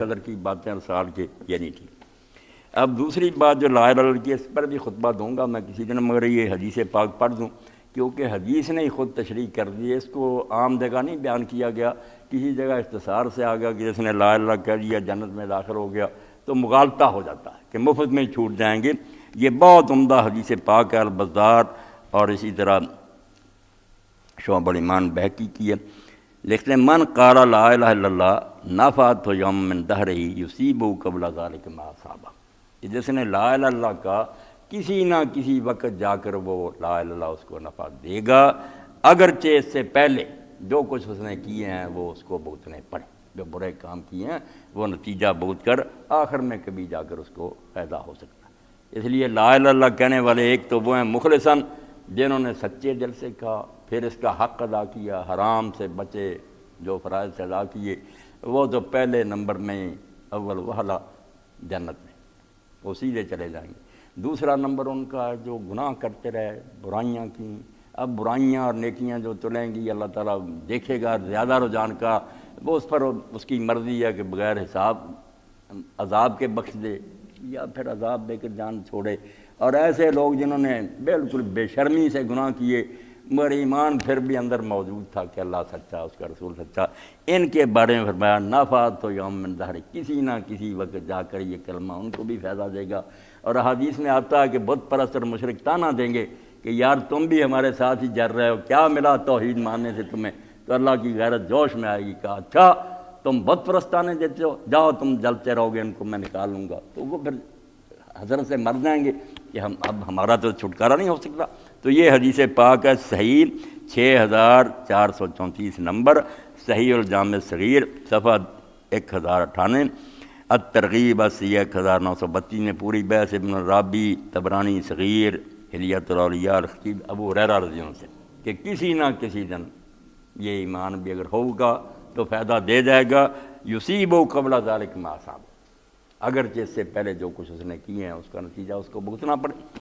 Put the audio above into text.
قدر کی باتیں ارسال کے یہ نہیں تھی۔ اب دوسری بات جو لا الہ الا اللہ کی، اس پر بھی خطبہ دوں گا میں کسی دن، مگر یہ حدیث پاک پڑھ دوں کیونکہ حدیث نے ہی خود تشریح کر دی ہے، اس کو عام جگہ نہیں بیان کیا گیا، کسی جگہ اختصار سے آ گیا کہ جس نے لا الہ الا اللہ کہہ دیا جنت میں داخل ہو گیا، تو مغالطہ ہو جاتا ہے کہ مفت میں چھوٹ جائیں گے۔ یہ بہت عمدہ حدیث پاک ہے، البزار اور اسی طرح شعب الایمان بہقی کی ہے۔ لکھتے ہیں من قال لا الہ الا اللہ نفعت یوم من دہرہ یصیبہ قبل ذلک ما اصابہ، کہ جس نے لا الہ الا اللہ کا کسی نہ کسی وقت جا کر وہ لا الہ الا اللہ اس کو نفع دے گا، اگرچہ اس سے پہلے جو کچھ اس نے کیے ہیں وہ اس کو بھگتنے پڑے، جو برے کام کیے ہیں وہ نتیجہ بھگت کر آخر میں کبھی جا کر اس کو فائدہ ہو سکتا ہے۔ اس لیے لا الہ الا اللہ کہنے والے ایک تو وہ ہیں مخلصاً، جنہوں نے سچے دل سے کہا، پھر اس کا حق ادا کیا، حرام سے بچے، جو فرائض سے ادا کیے، وہ تو پہلے نمبر میں اول وہلا جنت میں وہ سیدھے چلے جائیں گے۔ دوسرا نمبر ان کا جو گناہ کرتے رہے، برائیاں کی، اب برائیاں اور نیکیاں جو تلیں گی اللہ تعالیٰ دیکھے گا زیادہ رجحان کا، وہ اس پر اس کی مرضی ہے کہ بغیر حساب عذاب کے بخش دے یا پھر عذاب دے کر جان چھوڑے۔ اور ایسے لوگ جنہوں نے بالکل بے شرمی سے گناہ کیے مگر ایمان پھر بھی اندر موجود تھا کہ اللہ سچا، اس کا رسول سچا، ان کے بارے میں فرمایا نفعت یوم من دہر، کسی نہ کسی وقت جا کر یہ کلمہ ان کو بھی فائدہ دے گا۔ اور حدیث میں آتا ہے کہ بت پرست اور مشرک تانا دیں گے کہ یار تم بھی ہمارے ساتھ ہی جر رہے ہو، کیا ملا توحید ماننے سے تمہیں؟ تو اللہ کی غیرت جوش میں آئے گی، کہا اچھا تم بت پرستانے دیتے ہو، جاؤ تم جلتے رہو گے، ان کو میں نکال لوں گا۔ تو وہ پھر حضرت سے مر جائیں گے کہ اب ہمارا تو چھٹکارا نہیں ہو سکتا۔ تو یہ حدیث پاک ہے، صحیح 6434 نمبر، صحیح الجامع صغیر صفحہ 1098، الترغیب اسی 1932 میں پوری بحث، ابن الرابی طبرانی صغیر، حلیۃ الاولیاء، الخطیب ابو ہریرہ رضی اللہ عنہ سے، کہ کسی نہ کسی دن یہ ایمان بھی اگر ہوگا تو فائدہ دے جائے گا، یصیبہ قبل ذلک ما اصابہ، اگرچہ اس سے پہلے جو کچھ اس نے کیے ہیں اس کا نتیجہ اس کو بھگتنا پڑے۔